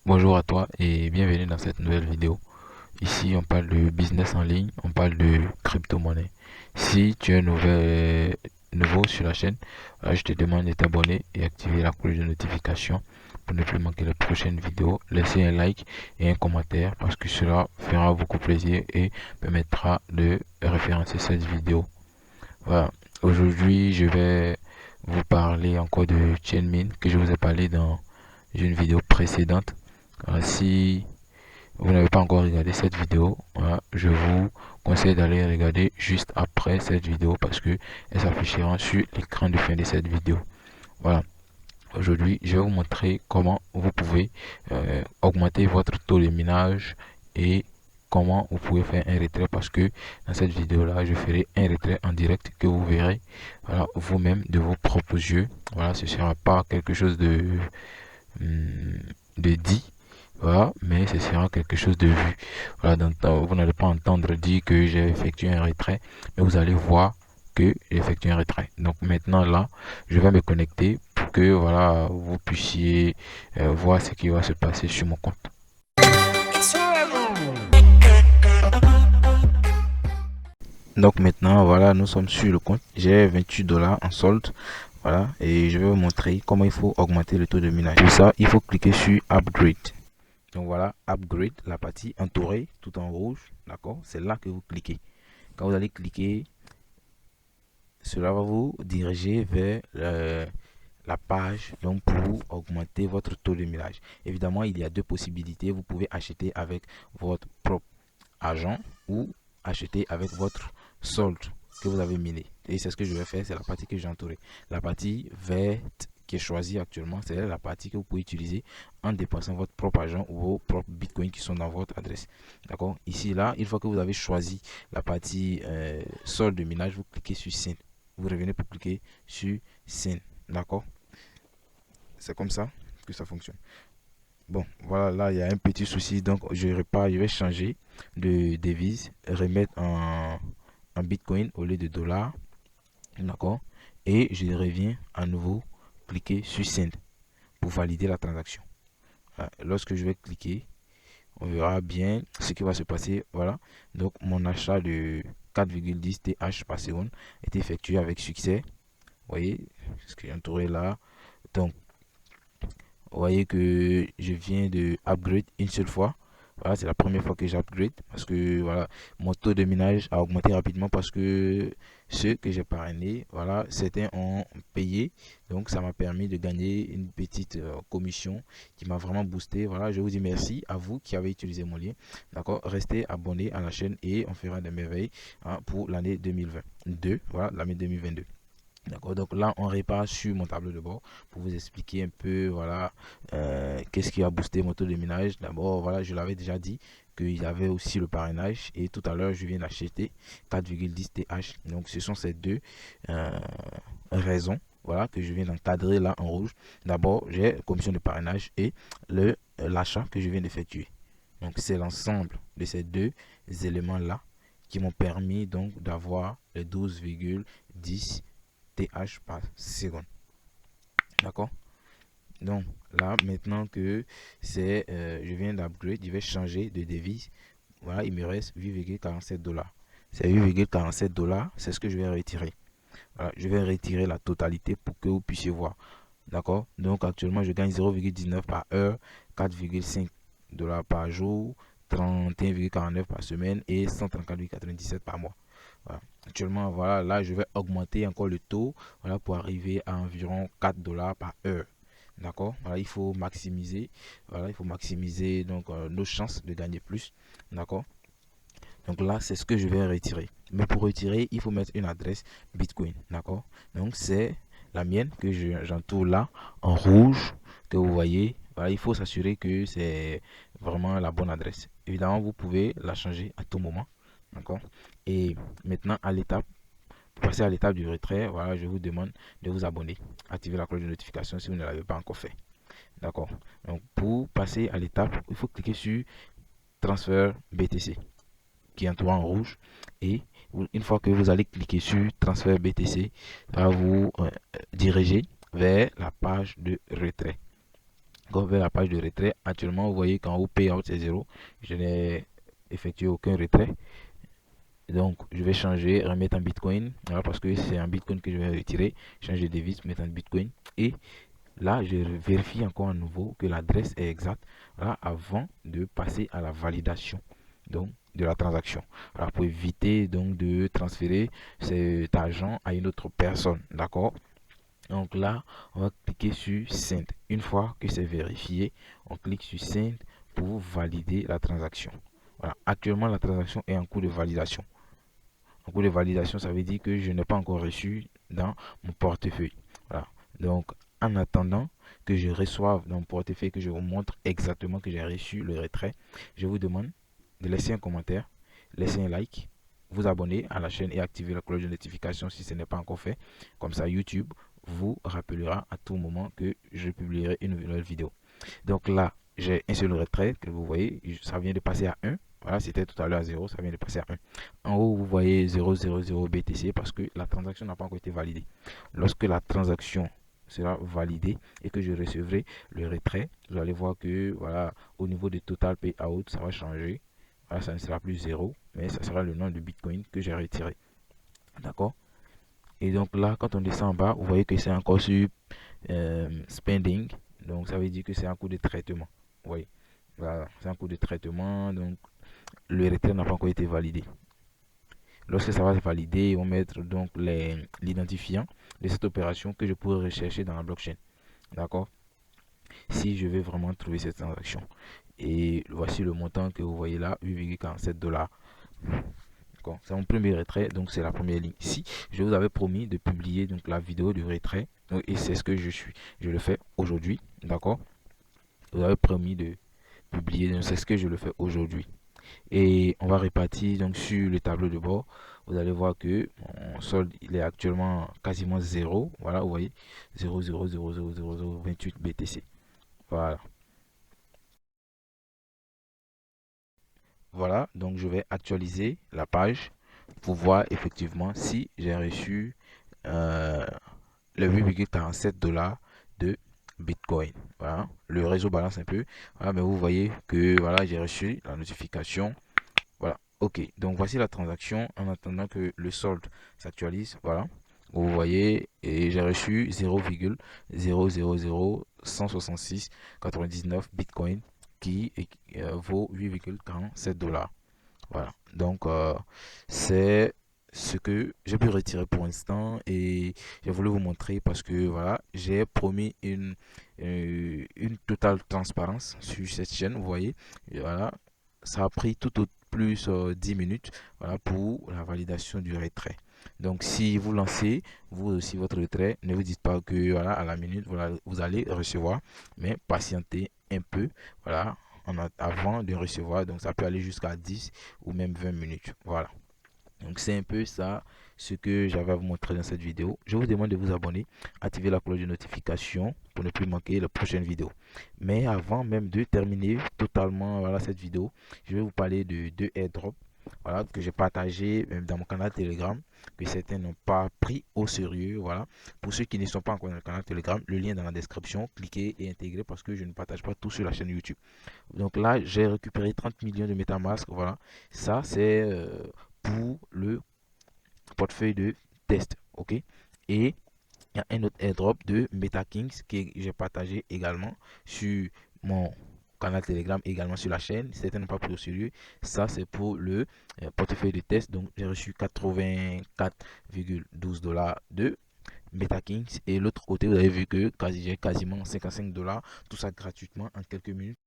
Bonjour à toi et bienvenue dans cette nouvelle vidéo. Ici, on parle de business en ligne, on parle de crypto-monnaie. Si tu es nouveau sur la chaîne, je te demande de t'abonner et activer la cloche de notification pour ne plus manquer les prochaines vidéos. Laissez un like et un commentaire parce que cela fera beaucoup plaisir et permettra de référencer cette vidéo. Voilà. Aujourd'hui, je vais vous parler encore de Chainmin que je vous ai parlé dans une vidéo précédente. Si vous n'avez pas encore regardé cette vidéo, voilà, je vous conseille d'aller regarder juste après cette vidéo parce que elle s'affichera sur l'écran de fin de cette vidéo. Voilà. Aujourd'hui, je vais vous montrer comment vous pouvez augmenter votre taux de minage et comment vous pouvez faire un retrait parce que dans cette vidéo là je ferai un retrait en direct que vous verrez, voilà, vous-même de vos propres yeux. Voilà, ce sera pas quelque chose de dit, voilà, mais ce sera quelque chose de vu. Voilà, donc, vous n'allez pas entendre dire que j'ai effectué un retrait, mais vous allez voir que j'ai effectué un retrait. Donc maintenant là, je vais me connecter pour que voilà, vous puissiez voir ce qui va se passer sur mon compte. Donc maintenant, voilà, nous sommes sur le compte. J'ai 28 $ en solde. Voilà, et je vais vous montrer comment il faut augmenter le taux de minage. Pour ça, il faut cliquer sur Upgrade. Donc voilà, Upgrade, la partie entourée, tout en rouge, d'accord? C'est là que vous cliquez. Quand vous allez cliquer, cela va vous diriger vers la page donc pour augmenter votre taux de minage. Évidemment, il y a deux possibilités. Vous pouvez acheter avec votre propre argent ou acheter avec votre solde que vous avez miné. Et c'est ce que je vais faire, c'est la partie que j'ai entourée. La partie verte qui est choisie actuellement, c'est la partie que vous pouvez utiliser en dépensant votre propre argent ou vos propres bitcoins qui sont dans votre adresse. D'accord? Ici, là, une fois que vous avez choisi la partie solde de minage, vous cliquez sur Send. Vous revenez pour cliquer sur Send. D'accord? C'est comme ça que ça fonctionne. Bon, voilà, là, il y a un petit souci. Donc, je vais changer de devise, remettre en Bitcoin au lieu de dollars. D'accord? Et je reviens à nouveau cliquer sur Send pour valider la transaction. Voilà. Lorsque je vais cliquer, on verra bien ce qui va se passer. Voilà. Donc, mon achat de 4,10 TH par seconde est effectué avec succès. Vous voyez ce que j'ai entouré là. Donc, vous voyez que je viens de upgrade une seule fois. Voilà, c'est la première fois que j'upgrade parce que voilà, mon taux de minage a augmenté rapidement parce que ceux que j'ai parrainés, voilà, certains ont payé. Donc ça m'a permis de gagner une petite commission qui m'a vraiment boosté. Voilà, je vous dis merci à vous qui avez utilisé mon lien. D'accord, restez abonnés à la chaîne et on fera des merveilles, hein, pour l'année 2022. Voilà, l'année 2022. D'accord, donc là on répare sur mon tableau de bord pour vous expliquer un peu, voilà, qu'est-ce qui a boosté mon taux de minage. D'abord, voilà, je l'avais déjà dit qu'il y avait aussi le parrainage et tout à l'heure je viens d'acheter 4,10 TH. Donc ce sont ces deux euh, raisons, voilà, que je viens d'encadrer là en rouge. D'abord, j'ai commission de parrainage et l'achat que je viens d'effectuer. Donc c'est l'ensemble de ces deux éléments là qui m'ont permis donc d'avoir les 12,10 TH par seconde. D'accord? Donc là, maintenant que je viens d'upgrade, je vais changer de devise. Voilà, il me reste 8,47 $. C'est 8,47 $, c'est ce que je vais retirer. Voilà, je vais retirer la totalité pour que vous puissiez voir. D'accord? Donc actuellement, je gagne 0,19 par heure, 4,5 $ par jour, 31,49 par semaine et 134,97 par mois. Voilà. Actuellement, voilà, là, je vais augmenter encore le taux, voilà, pour arriver à environ 4 $ par heure. D'accord? Voilà, il faut maximiser, voilà, il faut maximiser donc nos chances de gagner plus. D'accord? Donc là, c'est ce que je vais retirer. Mais pour retirer, il faut mettre une adresse Bitcoin. D'accord? Donc c'est la mienne que j'entoure là en rouge que vous voyez. Voilà, il faut s'assurer que c'est vraiment la bonne adresse. Évidemment, vous pouvez la changer à tout moment. D'accord? Et maintenant, pour passer à l'étape du retrait, voilà, je vous demande de vous abonner. Activez la cloche de notification si vous ne l'avez pas encore fait. D'accord? Donc, pour passer à l'étape, il faut cliquer sur transfert BTC qui est entouré en rouge. Et une fois que vous allez cliquer sur transfert BTC, ça va vous diriger vers la page de retrait. Go vers la page de retrait. Actuellement, vous voyez qu'en haut, payout c'est 0. Je n'ai effectué aucun retrait. Donc, je vais changer, remettre en Bitcoin. Voilà, parce que c'est un Bitcoin que je vais retirer. Changer de devise, mettre en Bitcoin. Et là, je vérifie encore à nouveau que l'adresse est exacte. Voilà, avant de passer à la validation donc de la transaction. Alors, pour éviter donc de transférer cet argent à une autre personne. D'accord? Donc là, on va cliquer sur Send. Une fois que c'est vérifié, on clique sur Send pour valider la transaction. Voilà. Actuellement, la transaction est en cours de validation. En cours de validation, ça veut dire que je n'ai pas encore reçu dans mon portefeuille. Voilà. Donc, en attendant que je reçoive dans mon portefeuille, que je vous montre exactement que j'ai reçu le retrait, je vous demande de laisser un commentaire, laisser un like, vous abonner à la chaîne et activer la cloche de notification si ce n'est pas encore fait. Comme ça, YouTube vous rappellera à tout moment que je publierai une nouvelle vidéo. Donc là, j'ai un seul retrait que vous voyez, ça vient de passer à 1. Voilà, c'était tout à l'heure à 0, ça vient de passer à 1. En haut, vous voyez 000 BTC parce que la transaction n'a pas encore été validée. Lorsque la transaction sera validée et que je recevrai le retrait, vous allez voir que voilà, au niveau de total payout, ça va changer. Voilà, ça ne sera plus 0, mais ça sera le nom de Bitcoin que j'ai retiré. D'accord? Et donc là, quand on descend en bas, vous voyez que c'est encore sur spending. Donc ça veut dire que c'est un coût de traitement. Vous voyez, voilà, c'est un coût de traitement. Donc le retrait n'a pas encore été validé. Lorsque ça va se valider, ils vont mettre donc l'identifiant de cette opération que je pourrais rechercher dans la blockchain. D'accord? Si je vais vraiment trouver cette transaction. Et voici le montant que vous voyez là, 8,47 $. C'est mon premier retrait, donc c'est la première ligne. Si je vous avais promis de publier donc la vidéo du retrait, donc, et c'est ce que je le fais aujourd'hui, d'accord? Vous avez promis de publier, donc c'est ce que je le fais aujourd'hui. Et on va répartir donc sur le tableau de bord. Vous allez voir que mon solde il est actuellement quasiment 0. Voilà, vous voyez 0,0000028 BTC. Voilà. Voilà, donc je vais actualiser la page pour voir effectivement si j'ai reçu euh, le 8,47 $ de Bitcoin. Voilà, le réseau balance un peu. Voilà, mais vous voyez que voilà, j'ai reçu la notification. Voilà, ok. Donc voici la transaction en attendant que le solde s'actualise. Voilà, vous voyez, et j'ai reçu 0,000166,99 Bitcoin qui vaut 8,47 $. Voilà, donc c'est ce que j'ai pu retirer pour l'instant et j'ai voulu vous montrer parce que voilà, j'ai promis une totale transparence sur cette chaîne, vous voyez. Et voilà, ça a pris tout au plus 10 minutes voilà, pour la validation du retrait. Donc si vous lancez vous aussi votre retrait, ne vous dites pas que voilà, à la minute voilà, vous allez recevoir, mais patientez un peu. Voilà, avant de recevoir, donc ça peut aller jusqu'à 10 ou même 20 minutes. Voilà, donc c'est un peu ça ce que j'avais à vous montrer dans cette vidéo. Je vous demande de vous abonner, activer la cloche de notification pour ne plus manquer les prochaines vidéos. Mais avant même de terminer totalement voilà, cette vidéo, je vais vous parler de deux airdrops voilà, que j'ai partagé même dans mon canal Telegram, que certains n'ont pas pris au sérieux. Voilà. Pour ceux qui ne sont pas encore dans le canal Telegram, le lien est dans la description, cliquez et intégrez parce que je ne partage pas tout sur la chaîne YouTube. Donc là, j'ai récupéré 30 millions de MetaMask. Voilà, ça c'est pour le portefeuille de test. Ok, et il y a un autre airdrop de MetaKings que j'ai partagé également sur mon canal Telegram, également sur la chaîne. Certains n'ont pas pris au sérieux. Ça, c'est pour le portefeuille de test. Donc, j'ai reçu 84,12 $ de MetaKings. Et l'autre côté, vous avez vu que j'ai quasiment 55 $. Tout ça gratuitement en quelques minutes.